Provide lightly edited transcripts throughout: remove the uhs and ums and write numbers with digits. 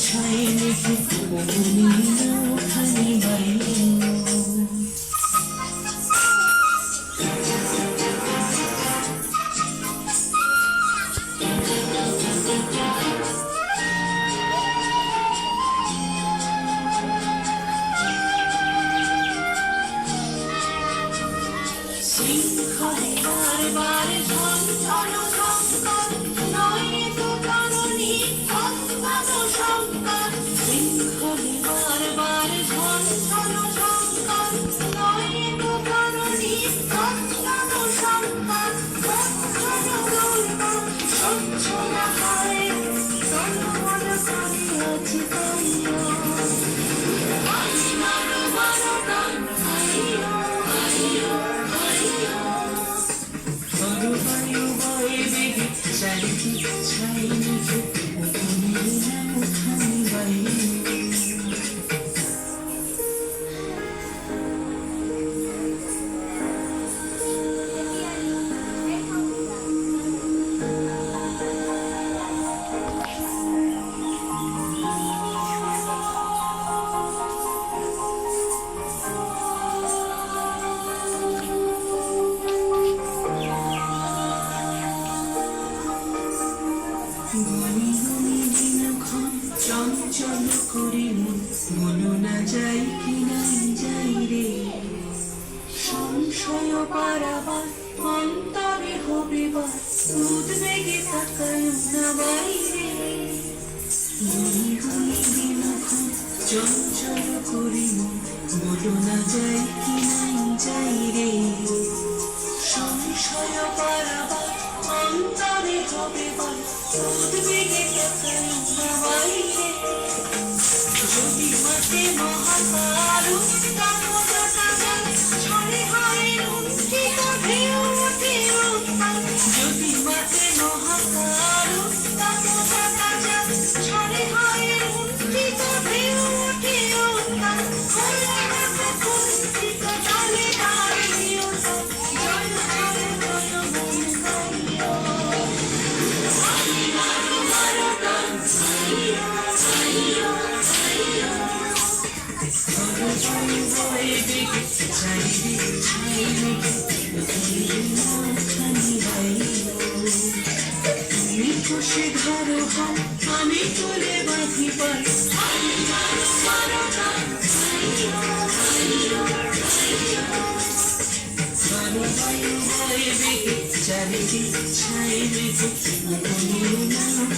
ছাই মেঘে নীল খানি বাইলো শৃঙ্খলে বারবার ঝঞ্ঝন সংকট নয় তো কারণী অজ্ঞাত সংকট শৃঙ্খলে বারবার ঝঞ্ঝন সংকট নয় তো কারণী অজ্ঞাত সংকট স্বচ্ছ না হয় তন্মন করে আছি তাইও আছি মারো মারো গান আইও আইও বায়ু বয়ে বেগে চারিদিকে ছাই মেঘে খানি বাইলো গনি গনি দিনক্ষণ চঞ্চল করি মন বলো না যাই কি নাই যাই রে সংশয় পারাবার অন্তরে হবে বা উদ্বেগে তাকায় না বাইরে গনি গনি দিনক্ষণ চঞ্চল করি মন বলো না যাই কি নাই যাই রে সংশয় পারাবার অন্তরে হবে বা উদ্বেগে তাকায় না বাইরে যদি মাঠে মহাকারু ছড়ে হয় লুণ্ঠিত ঢেউ ওঠে উত্তাল যদি মাঠে মহাকারু ছড়ে হয় লুণ্ঠিত ঢেউ ওঠে উত্তাল কুণ্ঠিত জলে দাঁড়িয়ে জল জল জল মন গাইও আই মারো মারো গান আইও আইও আইও বায়ু বয়ে বেগে চারিদিকে ছাই মেঘে খানি বাইলো তুমি কষে ধরো হাত আমি তুলে বাঁধি পাই আই মারো মারো গান আইও আইও আইও বায়ু বয়ে বেগে চারিদিকে ছাই মেঘে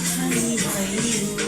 খানি বাইলো